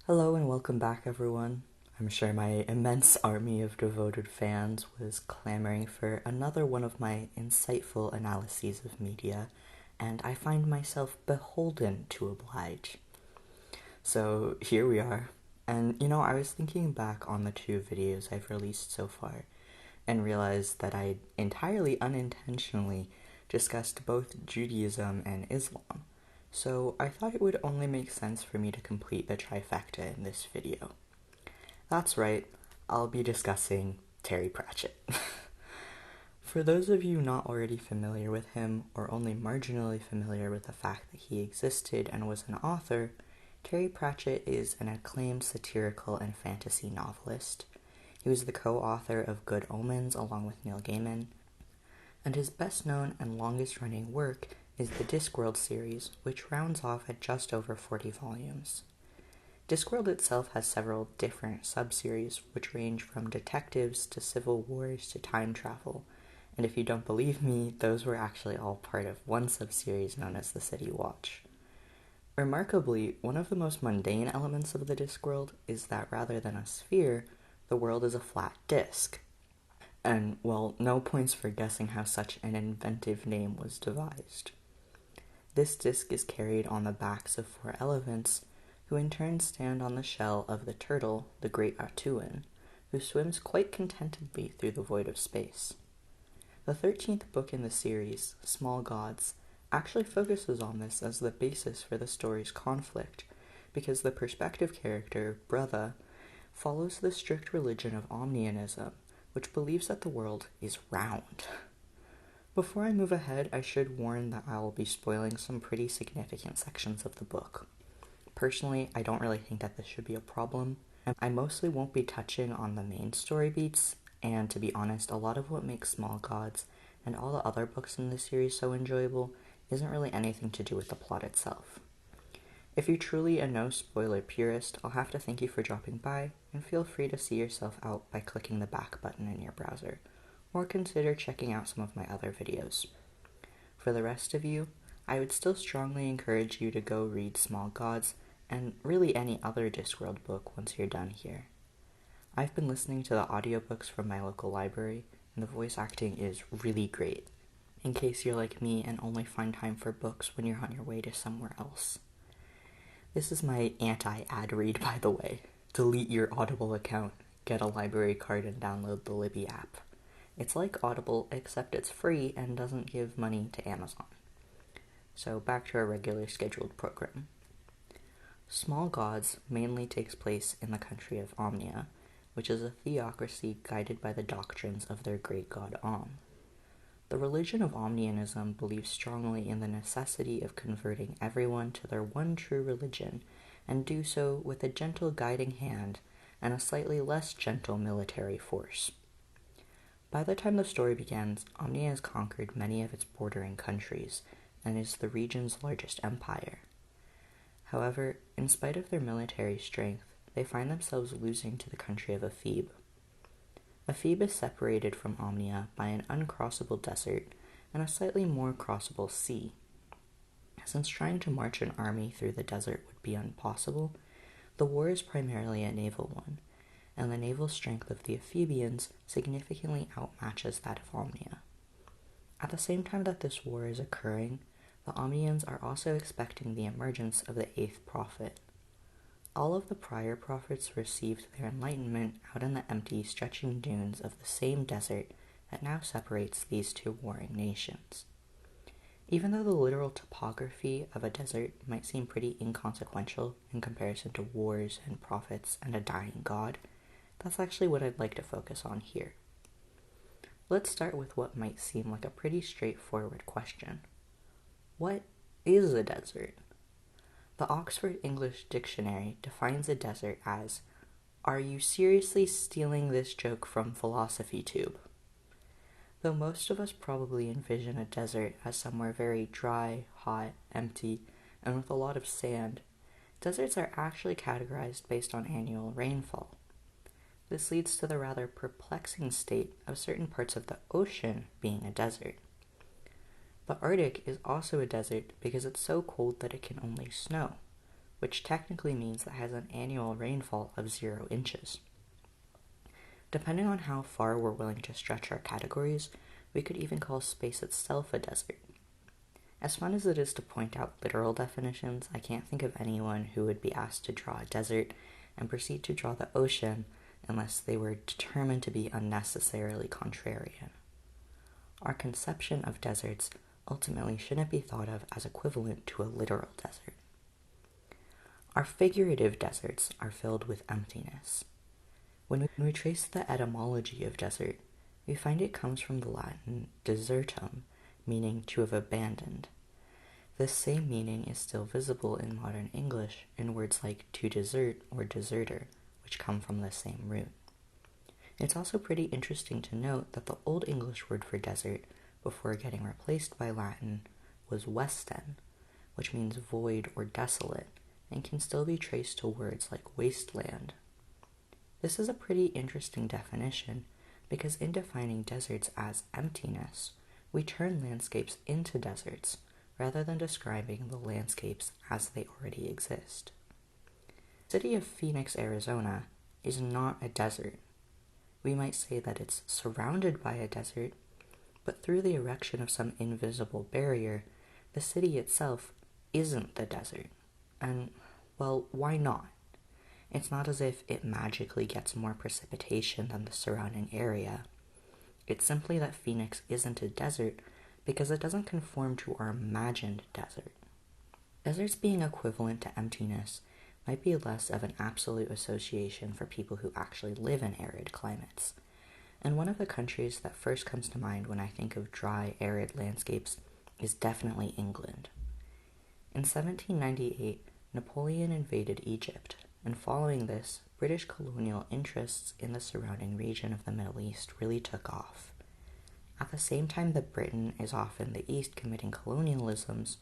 Hello and welcome back, everyone. I'm sure my immense army of devoted fans was clamoring for another one of my insightful analyses of media, and I find myself beholden to oblige. So here we are. And I was thinking back on the two videos I've released so far and realized that I entirely unintentionally discussed both Judaism and Islam. So I thought it would only make sense for me to complete the trifecta in this video. That's right, I'll be discussing Terry Pratchett. For those of you not already familiar with him, or only marginally familiar with the fact that he existed and was an author, Terry Pratchett is an acclaimed satirical and fantasy novelist. He was the co-author of Good Omens along with Neil Gaiman, and his best-known and longest-running work is the Discworld series, which rounds off at just over 40 volumes. Discworld itself has several different sub-series, which range from detectives to civil wars to time travel, and if you don't believe me, those were actually all part of one sub-series known as the City Watch. Remarkably, one of the most mundane elements of the Discworld is that rather than a sphere, the world is a flat disk. And, well, no points for guessing how such an inventive name was devised. This disc is carried on the backs of 4 elephants, who in turn stand on the shell of the turtle, the Great Atuan, who swims quite contentedly through the void of space. The 13th book in the series, Small Gods, actually focuses on this as the basis for the story's conflict, because the perspective character, Brother, follows the strict religion of Omnianism, which believes that the world is round. Before I move ahead, I should warn that I will be spoiling some pretty significant sections of the book. Personally, I don't really think that this should be a problem, and I mostly won't be touching on the main story beats, and to be honest, a lot of what makes Small Gods and all the other books in this series so enjoyable isn't really anything to do with the plot itself. If you're truly a no-spoiler purist, I'll have to thank you for dropping by, and feel free to see yourself out by clicking the back button in your browser, or consider checking out some of my other videos. For the rest of you, I would still strongly encourage you to go read Small Gods, and really any other Discworld book once you're done here. I've been listening to the audiobooks from my local library, and the voice acting is really great, in case you're like me and only find time for books when you're on your way to somewhere else. This is my anti-ad read, by the way. Delete your Audible account, get a library card, and download the Libby app. It's like Audible, except it's free and doesn't give money to Amazon. So back to our regular scheduled program. Small Gods mainly takes place in the country of Omnia, which is a theocracy guided by the doctrines of their great god Om. The religion of Omnianism believes strongly in the necessity of converting everyone to their one true religion, and do so with a gentle guiding hand and a slightly less gentle military force. By the time the story begins, Omnia has conquered many of its bordering countries, and is the region's largest empire. However, in spite of their military strength, they find themselves losing to the country of Ephebe. Ephebe is separated from Omnia by an uncrossable desert and a slightly more crossable sea. Since trying to march an army through the desert would be impossible, the war is primarily a naval one, and the naval strength of the Ephebians significantly outmatches that of Omnia. At the same time that this war is occurring, the Omnians are also expecting the emergence of the 8th prophet. All of the prior prophets received their enlightenment out in the empty, stretching dunes of the same desert that now separates these two warring nations. Even though the literal topography of a desert might seem pretty inconsequential in comparison to wars and prophets and a dying god, that's actually what I'd like to focus on here. Let's start with what might seem like a pretty straightforward question. What is a desert? The Oxford English Dictionary defines a desert as, "Are you seriously stealing this joke from Philosophy Tube?" Though most of us probably envision a desert as somewhere very dry, hot, empty, and with a lot of sand, deserts are actually categorized based on annual rainfall. This leads to the rather perplexing state of certain parts of the ocean being a desert. The Arctic is also a desert because it's so cold that it can only snow, which technically means that it has an annual rainfall of 0 inches. Depending on how far we're willing to stretch our categories, we could even call space itself a desert. As fun as it is to point out literal definitions, I can't think of anyone who would be asked to draw a desert and proceed to draw the ocean unless they were determined to be unnecessarily contrarian. Our conception of deserts ultimately shouldn't be thought of as equivalent to a literal desert. Our figurative deserts are filled with emptiness. When we trace the etymology of desert, we find it comes from the Latin desertum, meaning to have abandoned. This same meaning is still visible in modern English in words like to desert or deserter, which come from the same root. It's also pretty interesting to note that the Old English word for desert, before getting replaced by Latin, was Weston, which means void or desolate, and can still be traced to words like wasteland. This is a pretty interesting definition, because in defining deserts as emptiness, we turn landscapes into deserts, rather than describing the landscapes as they already exist. The city of Phoenix, Arizona, is not a desert. We might say that it's surrounded by a desert, but through the erection of some invisible barrier, the city itself isn't the desert. And, well, why not? It's not as if it magically gets more precipitation than the surrounding area. It's simply that Phoenix isn't a desert because it doesn't conform to our imagined desert. Deserts being equivalent to emptiness might be less of an absolute association for people who actually live in arid climates. And one of the countries that first comes to mind when I think of dry, arid landscapes is definitely England. In 1798, Napoleon invaded Egypt, and following this, British colonial interests in the surrounding region of the Middle East really took off. At the same time that Britain is off in the East committing colonialisms,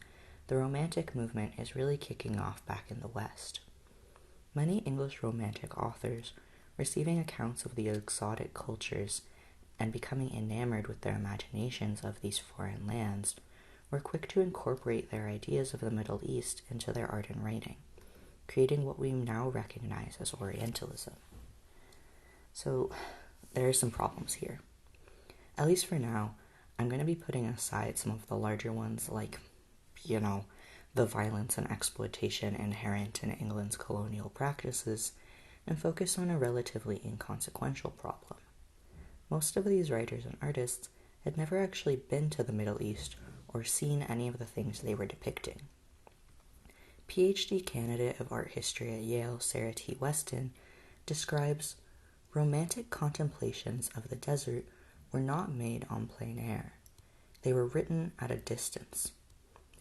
the Romantic movement is really kicking off back in the West. Many English Romantic authors, receiving accounts of the exotic cultures and becoming enamored with their imaginations of these foreign lands, were quick to incorporate their ideas of the Middle East into their art and writing, creating what we now recognize as Orientalism. So, there are some problems here. At least for now, I'm going to be putting aside some of the larger ones like, the violence and exploitation inherent in England's colonial practices, and focus on a relatively inconsequential problem. Most of these writers and artists had never actually been to the Middle East or seen any of the things they were depicting. PhD candidate of art history at Yale, Sarah T. Weston, describes Romantic contemplations of the desert were not made on plein air. They were written at a distance.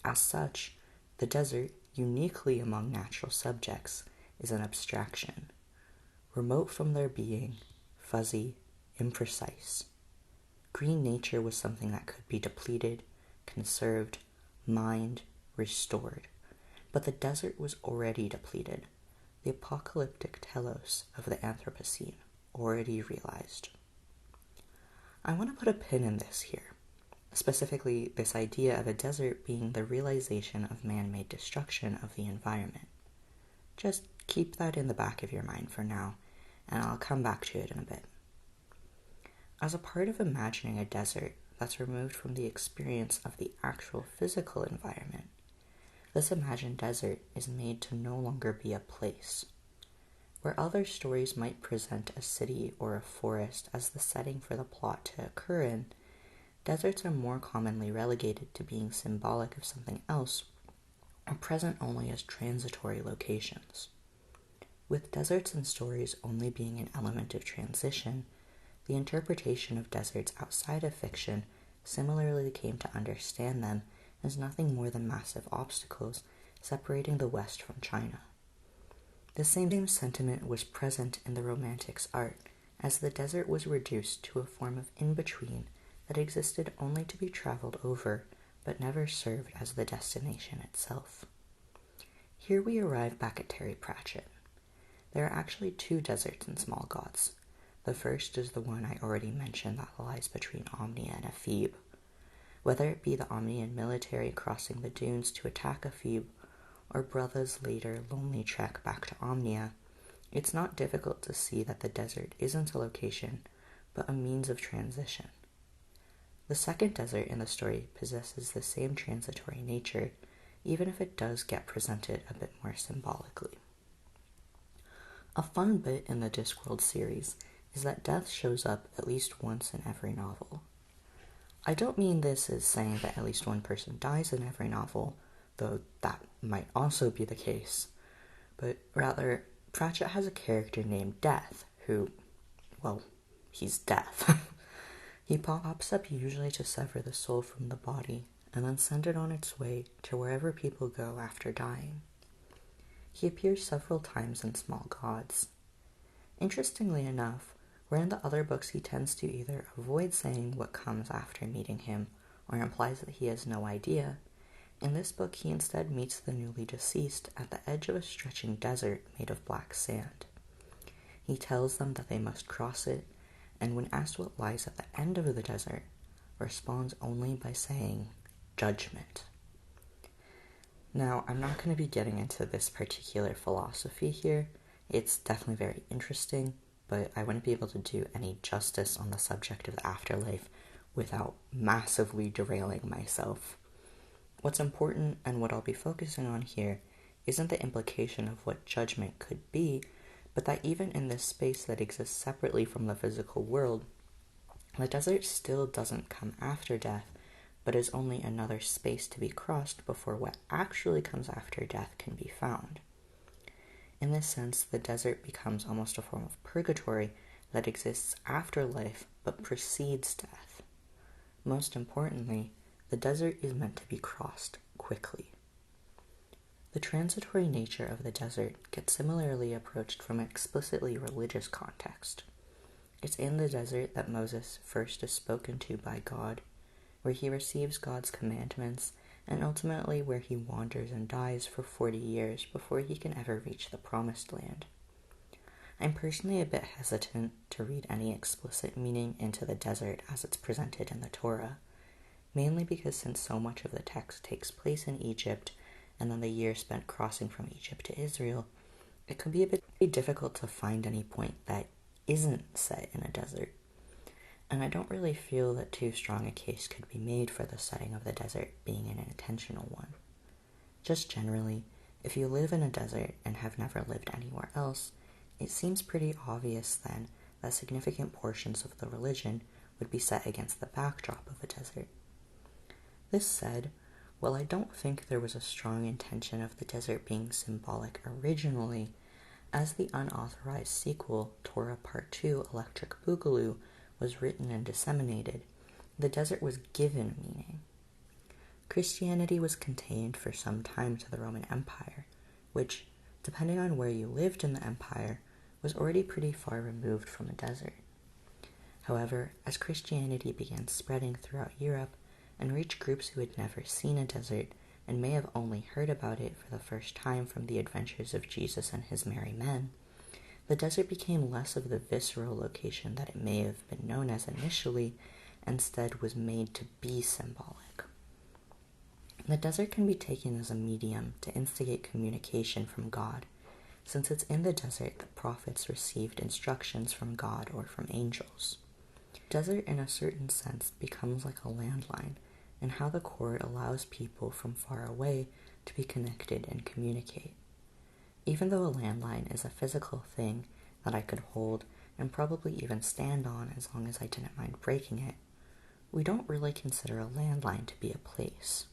As such, the desert, uniquely among natural subjects, is an abstraction, remote from their being, fuzzy, imprecise. Green nature was something that could be depleted, conserved, mined, restored. But the desert was already depleted, the apocalyptic telos of the Anthropocene already realized. I want to put a pin in this here, specifically this idea of a desert being the realization of man-made destruction of the environment. Just keep that in the back of your mind for now, and I'll come back to it in a bit. As a part of imagining a desert that's removed from the experience of the actual physical environment, this imagined desert is made to no longer be a place. Where other stories might present a city or a forest as the setting for the plot to occur in, deserts are more commonly relegated to being symbolic of something else or present only as transitory locations. With deserts and stories only being an element of transition, the interpretation of deserts outside of fiction similarly came to understand them as nothing more than massive obstacles separating the West from China. The same sentiment was present in the Romantics' art, as the desert was reduced to a form of in-between that existed only to be traveled over, but never served as the destination itself. Here we arrive back at Terry Pratchett. There are actually 2 deserts in Small Gods. The first is the one I already mentioned that lies between Omnia and Ephebe. Whether it be the Omnian military crossing the dunes to attack Ephebe, or Brother's later lonely trek back to Omnia, it's not difficult to see that the desert isn't a location, but a means of transition. The second desert in the story possesses the same transitory nature, even if it does get presented a bit more symbolically. A fun bit in the Discworld series is that death shows up at least once in every novel. I don't mean this as saying that at least one person dies in every novel, though that might also be the case, but rather, Pratchett has a character named Death, who, well, he's Death. He pops up usually to sever the soul from the body, and then send it on its way to wherever people go after dying. He appears several times in Small Gods. Interestingly enough, where in the other books he tends to either avoid saying what comes after meeting him, or implies that he has no idea, in this book he instead meets the newly deceased at the edge of a stretching desert made of black sand. He tells them that they must cross it, and when asked what lies at the end of the desert, responds only by saying, "Judgment." Now, I'm not going to be getting into this particular philosophy here. It's definitely very interesting, but I wouldn't be able to do any justice on the subject of the afterlife without massively derailing myself. What's important and what I'll be focusing on here isn't the implication of what judgment could be, but that even in this space that exists separately from the physical world, the desert still doesn't come after death, but is only another space to be crossed before what actually comes after death can be found. In this sense, the desert becomes almost a form of purgatory that exists after life but precedes death. Most importantly, the desert is meant to be crossed quickly. The transitory nature of the desert gets similarly approached from an explicitly religious context. It's in the desert that Moses first is spoken to by God, where he receives God's commandments, and ultimately where he wanders and dies for 40 years before he can ever reach the Promised Land. I'm personally a bit hesitant to read any explicit meaning into the desert as it's presented in the Torah, mainly because since so much of the text takes place in Egypt, and then the year spent crossing from Egypt to Israel, it can be a bit difficult to find any point that isn't set in a desert. And I don't really feel that too strong a case could be made for the setting of the desert being an intentional one. Just generally, if you live in a desert and have never lived anywhere else, it seems pretty obvious then that significant portions of the religion would be set against the backdrop of a desert. This said, while I don't think there was a strong intention of the desert being symbolic originally, as the unauthorized sequel, Torah Part 2, Electric Boogaloo, was written and disseminated, the desert was given meaning. Christianity was contained for some time to the Roman Empire, which, depending on where you lived in the empire, was already pretty far removed from a desert. However, as Christianity began spreading throughout Europe and reached groups who had never seen a desert and may have only heard about it for the first time from the adventures of Jesus and his merry men, the desert became less of the visceral location that it may have been known as initially, and instead was made to be symbolic. The desert can be taken as a medium to instigate communication from God, since it's in the desert that prophets received instructions from God or from angels. The desert, in a certain sense, becomes like a landline in how the court allows people from far away to be connected and communicate. Even though a landline is a physical thing that I could hold and probably even stand on as long as I didn't mind breaking it, we don't really consider a landline to be a place.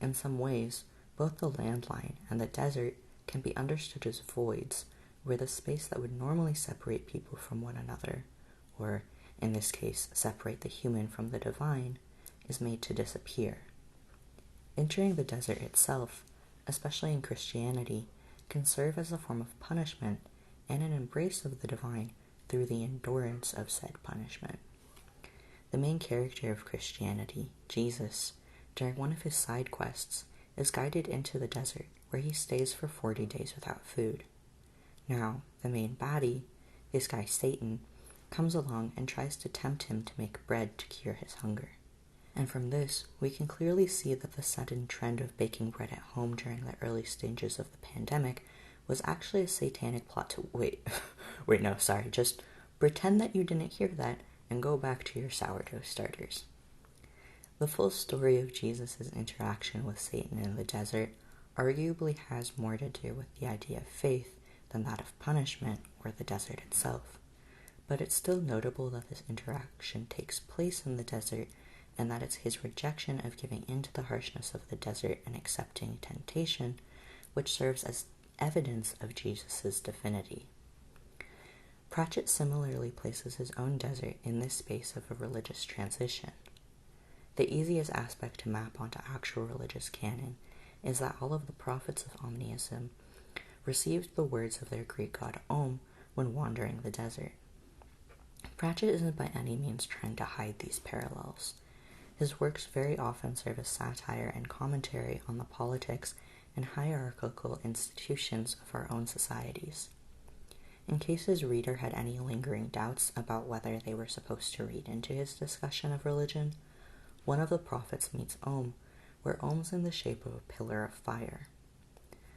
In some ways, both the landline and the desert can be understood as voids, where the space that would normally separate people from one another, or, in this case, separate the human from the divine, is made to disappear. Entering the desert itself, especially in Christianity, can serve as a form of punishment and an embrace of the divine through the endurance of said punishment. The main character of Christianity, Jesus, during one of his side quests, is guided into the desert where he stays for 40 days without food. Now, the main baddie, this guy Satan, comes along and tries to tempt him to make bread to cure his hunger. And from this, we can clearly see that the sudden trend of baking bread at home during the early stages of the pandemic was actually a satanic plot to just pretend that you didn't hear that and go back to your sourdough starters. The full story of Jesus' interaction with Satan in the desert arguably has more to do with the idea of faith than that of punishment or the desert itself. But it's still notable that this interaction takes place in the desert, and that it's his rejection of giving in to the harshness of the desert and accepting temptation, which serves as evidence of Jesus' divinity. Pratchett similarly places his own desert in this space of a religious transition. The easiest aspect to map onto actual religious canon is that all of the prophets of Omniism received the words of their Greek god Om when wandering the desert. Pratchett isn't by any means trying to hide these parallels. His works very often serve as satire and commentary on the politics and hierarchical institutions of our own societies. In case his reader had any lingering doubts about whether they were supposed to read into his discussion of religion, one of the prophets meets Om, where Om's in the shape of a pillar of fire.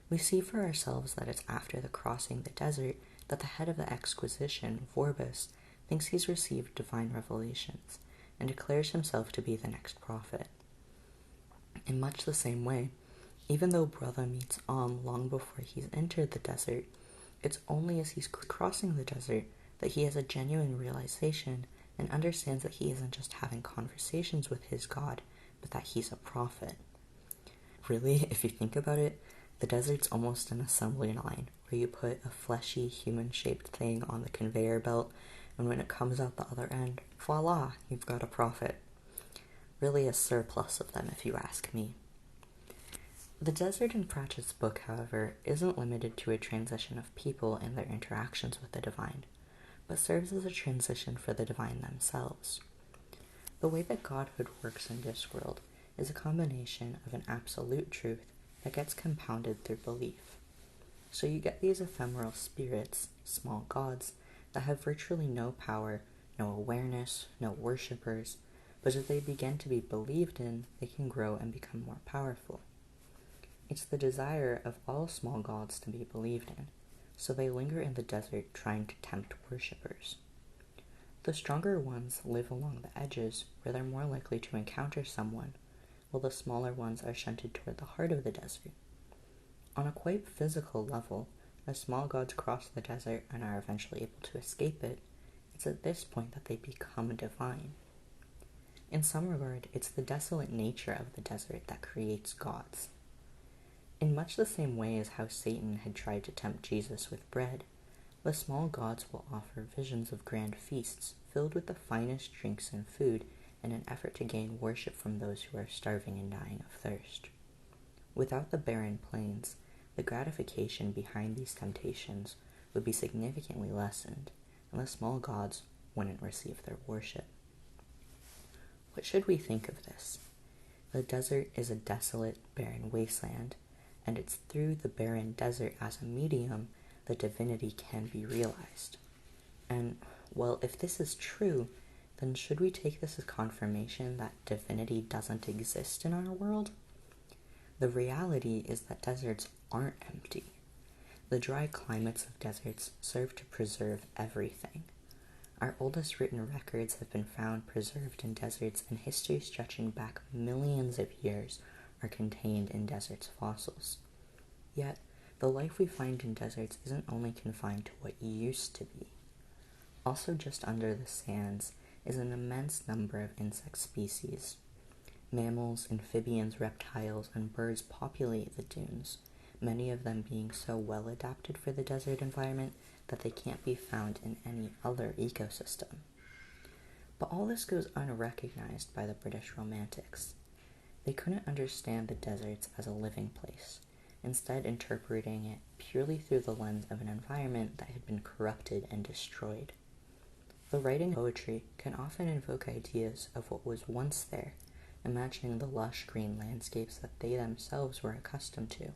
We see for ourselves that it's after the crossing the desert that the head of the Exquisition, Vorbis, thinks he's received divine revelations, and declares himself to be the next prophet. In much the same way, even though Brother meets Om long before he's entered the desert, it's only as he's crossing the desert that he has a genuine realization and understands that he isn't just having conversations with his God, but that he's a prophet. Really, if you think about it, the desert's almost an assembly line, where you put a fleshy, human-shaped thing on the conveyor belt, and when it comes out the other end, voila, you've got a prophet. Really a surplus of them, if you ask me. The desert in Pratchett's book, however, isn't limited to a transition of people and their interactions with the divine, but serves as a transition for the divine themselves. The way that godhood works in Discworld is a combination of an absolute truth that gets compounded through belief. So you get these ephemeral spirits, small gods, that have virtually no power, no awareness, no worshippers, but as they begin to be believed in, they can grow and become more powerful. It's the desire of all small gods to be believed in, so they linger in the desert trying to tempt worshippers. The stronger ones live along the edges, where they're more likely to encounter someone, while the smaller ones are shunted toward the heart of the desert. On a quite physical level, as small gods cross the desert and are eventually able to escape it, it's at this point that they become divine. In some regard, it's the desolate nature of the desert that creates gods. In much the same way as how Satan had tried to tempt Jesus with bread, the small gods will offer visions of grand feasts filled with the finest drinks and food in an effort to gain worship from those who are starving and dying of thirst. Without the barren plains, the gratification behind these temptations would be significantly lessened, and the small gods wouldn't receive their worship. What should we think of this? The desert is a desolate, barren wasteland, and it's through the barren desert as a medium that divinity can be realized. And, well, if this is true, then should we take this as confirmation that divinity doesn't exist in our world? The reality is that deserts aren't empty. The dry climates of deserts serve to preserve everything. Our oldest written records have been found preserved in deserts, and history stretching back millions of years are contained in deserts' fossils. Yet, the life we find in deserts isn't only confined to what used to be. Also just under the sands is an immense number of insect species. Mammals, amphibians, reptiles, and birds populate the dunes, many of them being so well adapted for the desert environment that they can't be found in any other ecosystem. But all this goes unrecognized by the British Romantics. They couldn't understand the deserts as a living place, instead interpreting it purely through the lens of an environment that had been corrupted and destroyed. The writing poetry can often invoke ideas of what was once there, imagining the lush green landscapes that they themselves were accustomed to.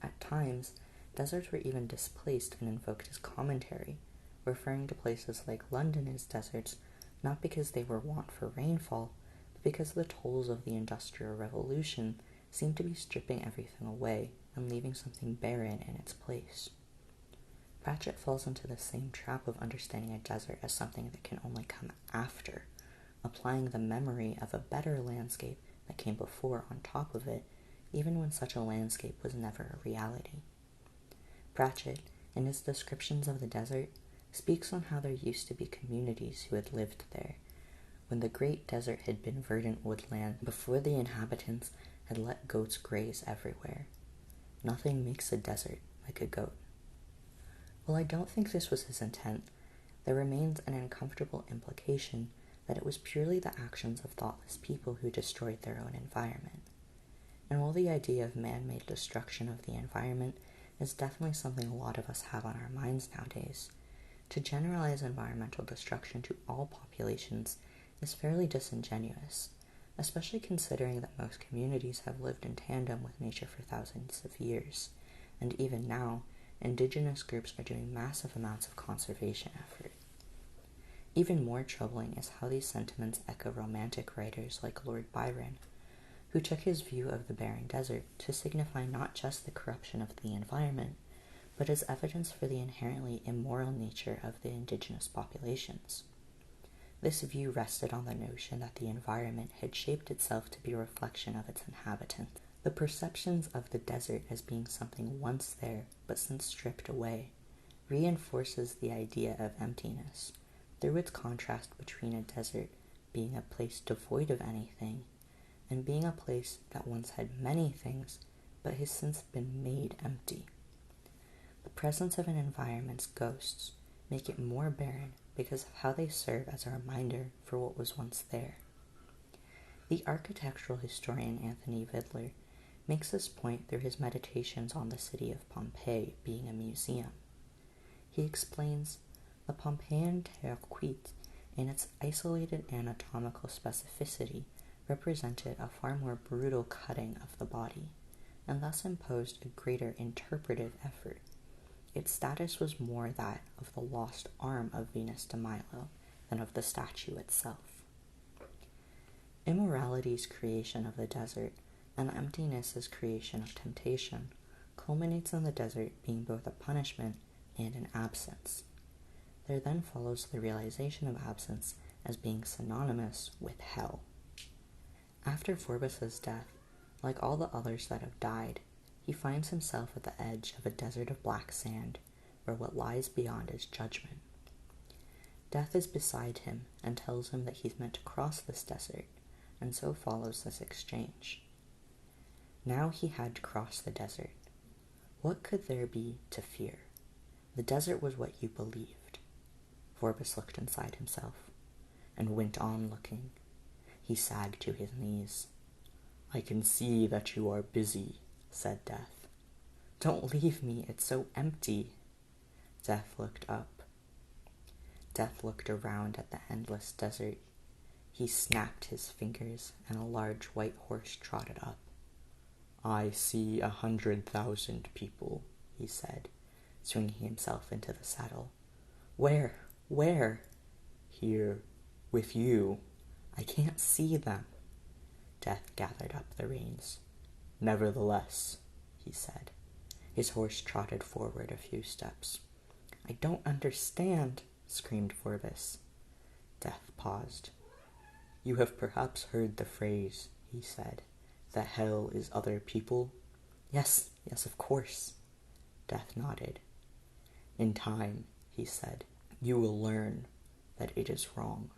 At times, deserts were even displaced and invoked as commentary, referring to places like London as deserts not because they were wont for rainfall, because the tolls of the Industrial Revolution seem to be stripping everything away and leaving something barren in its place. Pratchett falls into the same trap of understanding a desert as something that can only come after, applying the memory of a better landscape that came before on top of it, even when such a landscape was never a reality. Pratchett, in his descriptions of the desert, speaks on how there used to be communities who had lived there, when the great desert had been verdant woodland before the inhabitants had let goats graze everywhere. Nothing makes a desert like a goat. While I don't think this was his intent, there remains an uncomfortable implication that it was purely the actions of thoughtless people who destroyed their own environment. And while the idea of man-made destruction of the environment is definitely something a lot of us have on our minds nowadays, to generalize environmental destruction to all populations is fairly disingenuous, especially considering that most communities have lived in tandem with nature for thousands of years, and even now, indigenous groups are doing massive amounts of conservation effort. Even more troubling is how these sentiments echo Romantic writers like Lord Byron, who took his view of the barren desert to signify not just the corruption of the environment, but as evidence for the inherently immoral nature of the indigenous populations. This view rested on the notion that the environment had shaped itself to be a reflection of its inhabitants. The perceptions of the desert as being something once there but since stripped away reinforces the idea of emptiness, through its contrast between a desert being a place devoid of anything and being a place that once had many things but has since been made empty. The presence of an environment's ghosts make it more barren because of how they serve as a reminder for what was once there. The architectural historian Anthony Vidler makes this point through his meditations on the city of Pompeii being a museum. He explains, the Pompeian terre cuite, in its isolated anatomical specificity, represented a far more brutal cutting of the body, and thus imposed a greater interpretive effort. Its status was more that of the lost arm of Venus de Milo than of the statue itself. Immorality's creation of the desert and emptiness's creation of temptation culminates in the desert being both a punishment and an absence. There then follows the realization of absence as being synonymous with hell. After Phorbas's death, like all the others that have died, he finds himself at the edge of a desert of black sand, where what lies beyond is judgment. Death is beside him and tells him that he's meant to cross this desert, and so follows this exchange. Now he had to cross the desert. What could there be to fear? The desert was what you believed. Phorbas looked inside himself, and went on looking. He sagged to his knees. "I can see that you are busy," said Death. "Don't leave me, it's so empty." Death looked up. Death looked around at the endless desert. He snapped his fingers, and a large white horse trotted up. "I see 100,000 people," he said, swinging himself into the saddle. Where? "Here, with you. I can't see them." Death gathered up the reins. "Nevertheless," he said. His horse trotted forward a few steps. "I don't understand," screamed Phorbas. Death paused. "You have perhaps heard the phrase," he said, "that hell is other people?" Yes, of course." Death nodded. "In time," he said, "you will learn that it is wrong."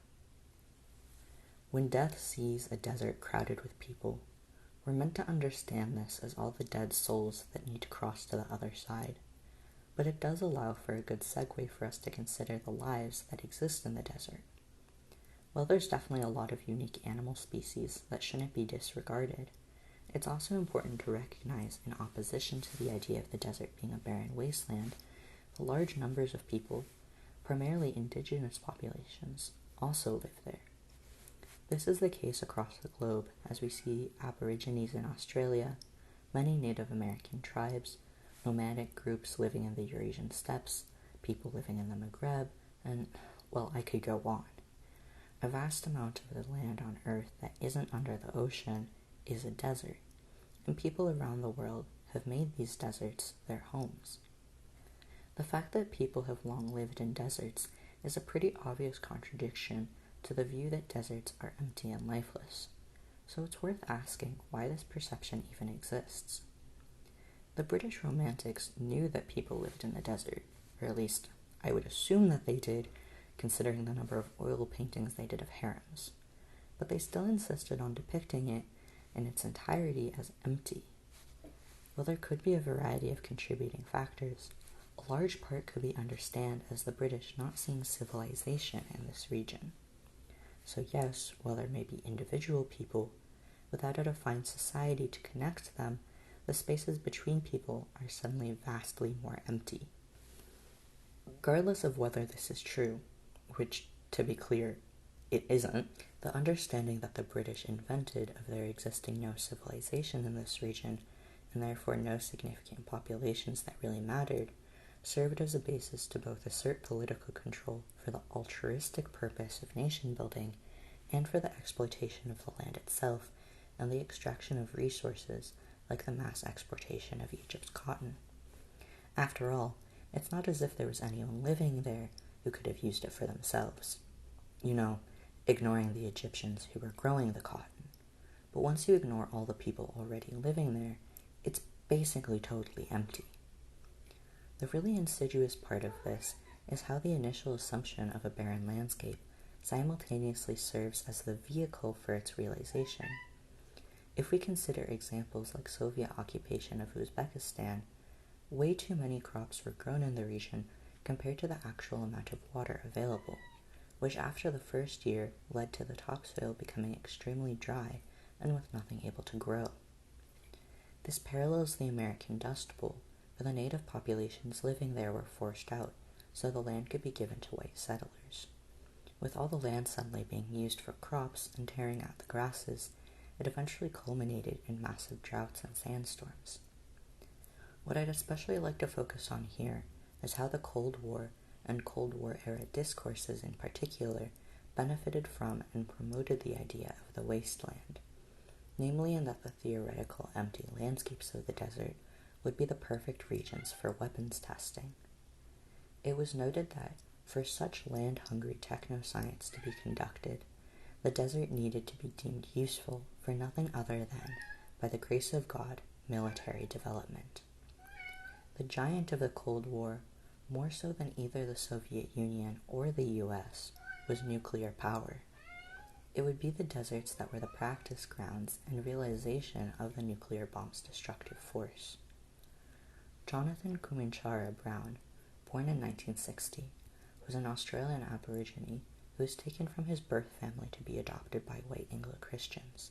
When Death sees a desert crowded with people, we're meant to understand this as all the dead souls that need to cross to the other side. But it does allow for a good segue for us to consider the lives that exist in the desert. While there's definitely a lot of unique animal species that shouldn't be disregarded, it's also important to recognize, in opposition to the idea of the desert being a barren wasteland, the large numbers of people, primarily indigenous populations, also live there. This is the case across the globe, as we see Aborigines in Australia, many Native American tribes, nomadic groups living in the Eurasian steppes, people living in the Maghreb, and, well, I could go on. A vast amount of the land on Earth that isn't under the ocean is a desert, and people around the world have made these deserts their homes. The fact that people have long lived in deserts is a pretty obvious contradiction to the view that deserts are empty and lifeless, so it's worth asking why this perception even exists. The British Romantics knew that people lived in the desert, or at least I would assume that they did, considering the number of oil paintings they did of harems, but they still insisted on depicting it in its entirety as empty. While there could be a variety of contributing factors, a large part could be understood as the British not seeing civilization in this region. So yes, while there may be individual people, without a defined society to connect them, the spaces between people are suddenly vastly more empty. Regardless of whether this is true, which, to be clear, it isn't, the understanding that the British invented of there existing no civilization in this region, and therefore no significant populations that really mattered, served as a basis to both assert political control for the altruistic purpose of nation building and for the exploitation of the land itself and the extraction of resources like the mass exportation of Egypt's cotton. After all, it's not as if there was anyone living there who could have used it for themselves. Ignoring the Egyptians who were growing the cotton. But once you ignore all the people already living there, it's basically totally empty. The really insidious part of this is how the initial assumption of a barren landscape simultaneously serves as the vehicle for its realization. If we consider examples like Soviet occupation of Uzbekistan, way too many crops were grown in the region compared to the actual amount of water available, which after the first year led to the topsoil becoming extremely dry and with nothing able to grow. This parallels the American Dust Bowl, where the native populations living there were forced out so the land could be given to white settlers. With all the land suddenly being used for crops and tearing out the grasses, it eventually culminated in massive droughts and sandstorms. What I'd especially like to focus on here is how the Cold War and Cold War-era discourses in particular benefited from and promoted the idea of the wasteland, namely in that the theoretical empty landscapes of the desert would be the perfect regions for weapons testing. It was noted that for such land-hungry techno-science to be conducted, the desert needed to be deemed useful for nothing other than, by the grace of God, military development. The giant of the Cold War, more so than either the Soviet Union or the US, was nuclear power. It would be the deserts that were the practice grounds and realization of the nuclear bomb's destructive force. Jonathan Kumintjara Brown, born in 1960, was an Australian Aborigine who was taken from his birth family to be adopted by white Anglo-Christians.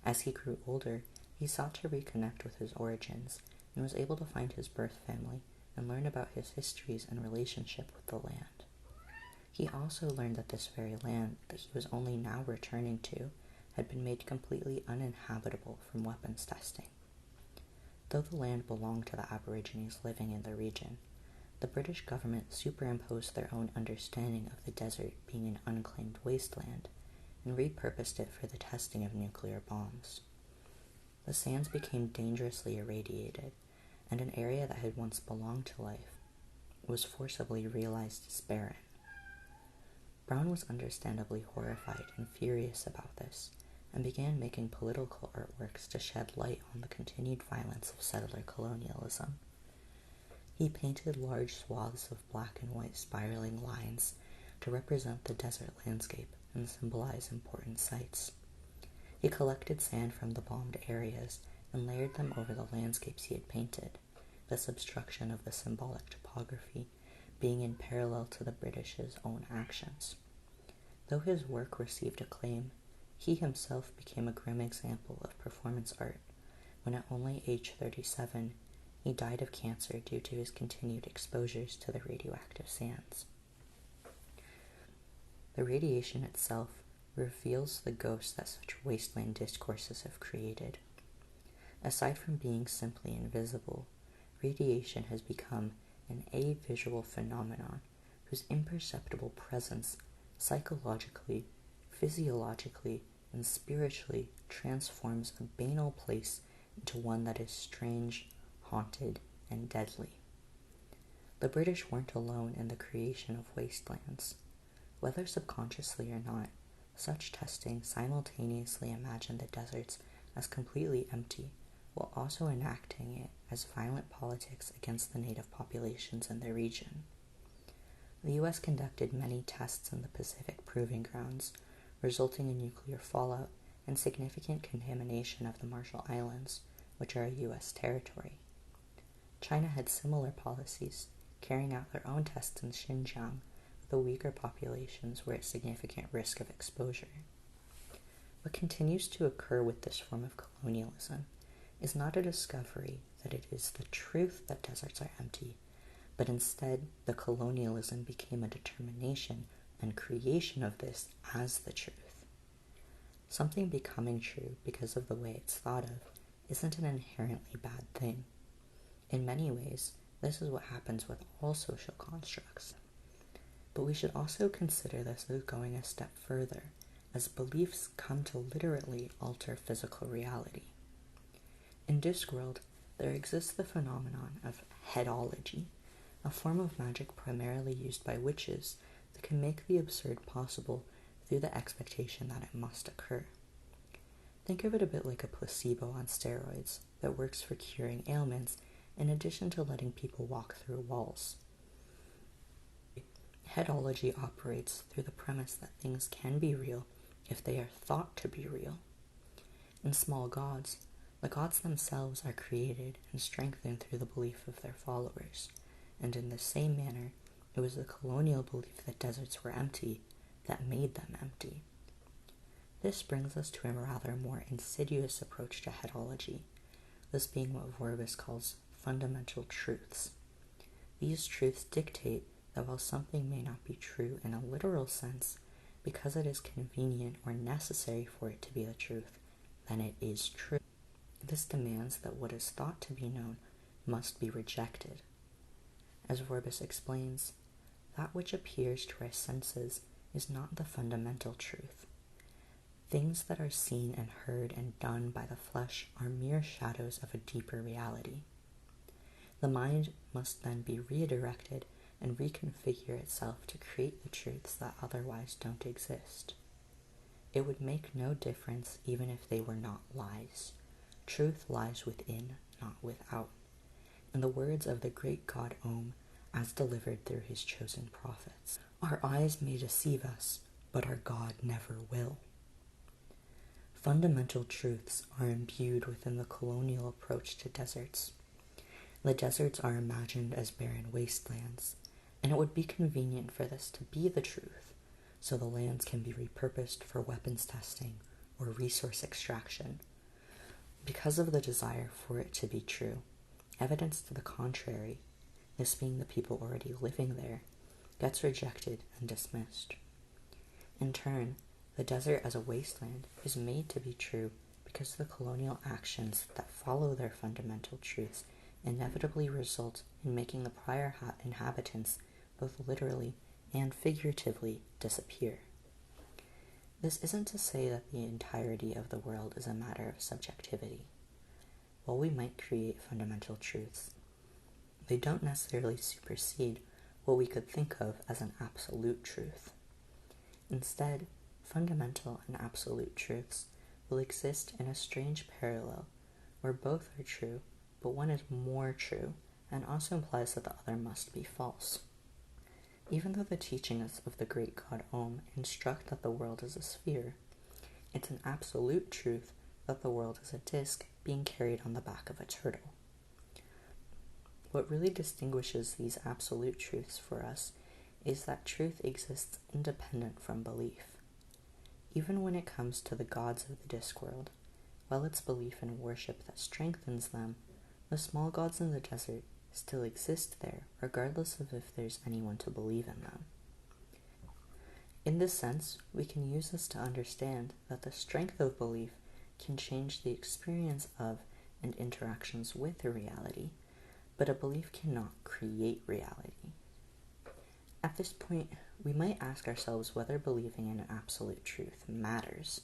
As he grew older, he sought to reconnect with his origins and was able to find his birth family and learn about his histories and relationship with the land. He also learned that this very land that he was only now returning to had been made completely uninhabitable from weapons testing. Though the land belonged to the Aborigines living in the region, the British government superimposed their own understanding of the desert being an unclaimed wasteland and repurposed it for the testing of nuclear bombs. The sands became dangerously irradiated, and an area that had once belonged to life was forcibly realized as barren. Brown was understandably horrified and furious about this, and began making political artworks to shed light on the continued violence of settler colonialism. He painted large swaths of black and white spiraling lines to represent the desert landscape and symbolize important sites. He collected sand from the bombed areas and layered them over the landscapes he had painted, this obstruction of the symbolic topography being in parallel to the British's own actions. Though his work received acclaim, he himself became a grim example of performance art when at only age 37 he died of cancer due to his continued exposures to the radioactive sands. The radiation itself reveals the ghosts that such wasteland discourses have created. Aside from being simply invisible, radiation has become an avisual phenomenon whose imperceptible presence psychologically physiologically and spiritually transforms a banal place into one that is strange, haunted, and deadly. The British weren't alone in the creation of wastelands. Whether subconsciously or not, such testing simultaneously imagined the deserts as completely empty, while also enacting it as violent politics against the native populations in the region. The U.S. conducted many tests in the Pacific Proving Grounds, resulting in nuclear fallout and significant contamination of the Marshall Islands, which are a U.S. territory. China had similar policies, carrying out their own tests in Xinjiang with the weaker populations were at significant risk of exposure. What continues to occur with this form of colonialism is not a discovery that it is the truth that deserts are empty, but instead the colonialism became a determination and creation of this as the truth. Something becoming true because of the way it's thought of isn't an inherently bad thing. In many ways, this is what happens with all social constructs. But we should also consider this as going a step further, as beliefs come to literally alter physical reality. In Discworld, there exists the phenomenon of headology, a form of magic primarily used by witches that can make the absurd possible through the expectation that it must occur. Think of it a bit like a placebo on steroids that works for curing ailments in addition to letting people walk through walls. Headology operates through the premise that things can be real if they are thought to be real. In small gods, the gods themselves are created and strengthened through the belief of their followers, and in the same manner, it was the colonial belief that deserts were empty that made them empty. This brings us to a rather more insidious approach to headology, this being what Vorbis calls fundamental truths. These truths dictate that while something may not be true in a literal sense, because it is convenient or necessary for it to be the truth, then it is true. This demands that what is thought to be known must be rejected. As Vorbis explains, that which appears to our senses is not the fundamental truth. Things that are seen and heard and done by the flesh are mere shadows of a deeper reality. The mind must then be redirected and reconfigure itself to create the truths that otherwise don't exist. It would make no difference even if they were not lies. Truth lies within, not without. In the words of the great god Om, as delivered through his chosen prophets, our eyes may deceive us, but our God never will. Fundamental truths are imbued within the colonial approach to deserts. The deserts are imagined as barren wastelands, and it would be convenient for this to be the truth, so the lands can be repurposed for weapons testing or resource extraction. Because of the desire for it to be true, evidence to the contrary, this being the people already living there, gets rejected and dismissed. In turn, the desert as a wasteland is made to be true because the colonial actions that follow their fundamental truths inevitably result in making the prior inhabitants both literally and figuratively disappear. This isn't to say that the entirety of the world is a matter of subjectivity. While we might create fundamental truths, they don't necessarily supersede what we could think of as an absolute truth. Instead, fundamental and absolute truths will exist in a strange parallel where both are true, but one is more true and also implies that the other must be false. Even though the teachings of the great god Om instruct that the world is a sphere, it's an absolute truth that the world is a disk being carried on the back of a turtle. What really distinguishes these absolute truths for us is that truth exists independent from belief. Even when it comes to the gods of the Discworld, while it's belief and worship that strengthens them, the small gods in the desert still exist there, regardless of if there's anyone to believe in them. In this sense, we can use this to understand that the strength of belief can change the experience of and interactions with a reality, but a belief cannot create reality. At this point, we might ask ourselves whether believing in an absolute truth matters.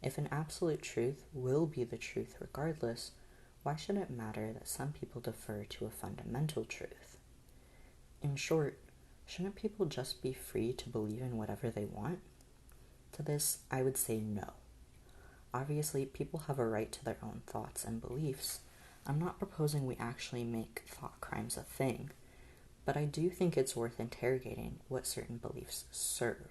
If an absolute truth will be the truth regardless, why should it matter that some people defer to a fundamental truth? In short, shouldn't people just be free to believe in whatever they want? To this, I would say no. Obviously, people have a right to their own thoughts and beliefs. I'm not proposing we actually make thought crimes a thing, but I do think it's worth interrogating what certain beliefs serve.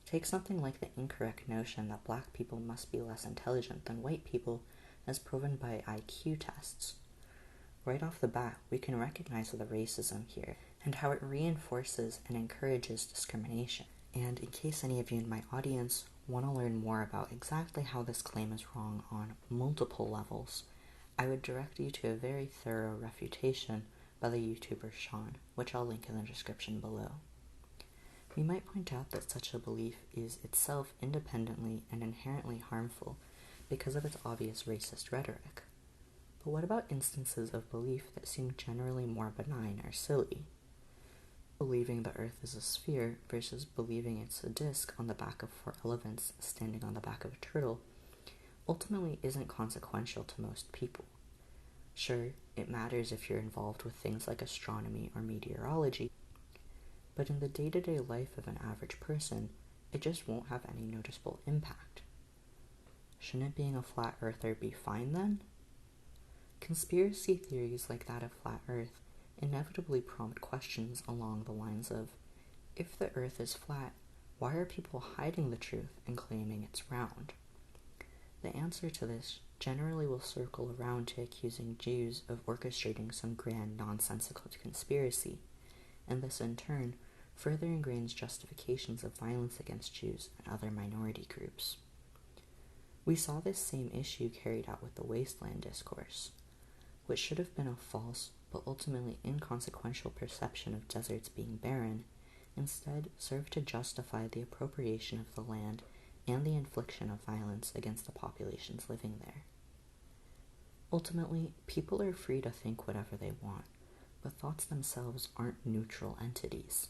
Take something like the incorrect notion that black people must be less intelligent than white people as proven by IQ tests. Right off the bat, we can recognize the racism here and how it reinforces and encourages discrimination. And in case any of you in my audience want to learn more about exactly how this claim is wrong on multiple levels, I would direct you to a very thorough refutation by the YouTuber Sean, which I'll link in the description below. We might point out that such a belief is itself independently and inherently harmful because of its obvious racist rhetoric. But what about instances of belief that seem generally more benign or silly? Believing the Earth is a sphere versus believing it's a disc on the back of 4 elephants standing on the back of a turtle ultimately isn't consequential to most people. Sure, it matters if you're involved with things like astronomy or meteorology, but in the day-to-day life of an average person, it just won't have any noticeable impact. Shouldn't being a flat earther be fine then? Conspiracy theories like that of flat Earth inevitably prompt questions along the lines of, if the Earth is flat, why are people hiding the truth and claiming it's round? The answer to this generally will circle around to accusing Jews of orchestrating some grand nonsensical conspiracy, and this in turn further ingrains justifications of violence against Jews and other minority groups. We saw this same issue carried out with the wasteland discourse, which should have been a false but ultimately inconsequential perception of deserts being barren, instead served to justify the appropriation of the land and the infliction of violence against the populations living there. Ultimately, people are free to think whatever they want, but thoughts themselves aren't neutral entities.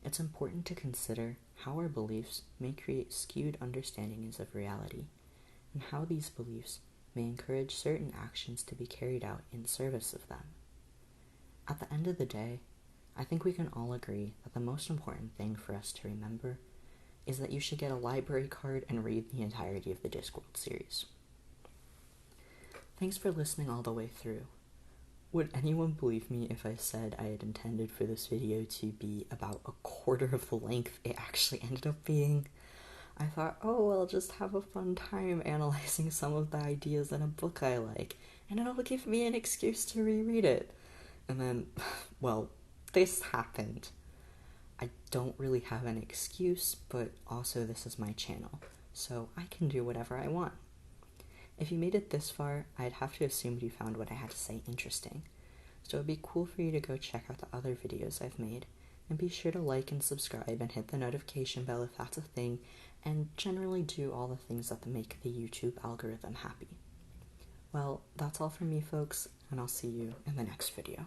It's important to consider how our beliefs may create skewed understandings of reality, and how these beliefs may encourage certain actions to be carried out in service of them. At the end of the day, I think we can all agree that the most important thing for us to remember is that you should get a library card and read the entirety of the Discworld series. Thanks for listening all the way through. Would anyone believe me if I said I had intended for this video to be about a quarter of the length it actually ended up being? I thought, oh, I'll just have a fun time analyzing some of the ideas in a book I like, and it'll give me an excuse to reread it. And then, well, this happened. I don't really have an excuse, but also this is my channel, so I can do whatever I want. If you made it this far, I'd have to assume you found what I had to say interesting, so it'd be cool for you to go check out the other videos I've made, and be sure to like and subscribe and hit the notification bell if that's a thing, and generally do all the things that make the YouTube algorithm happy. Well, that's all from me, folks, and I'll see you in the next video.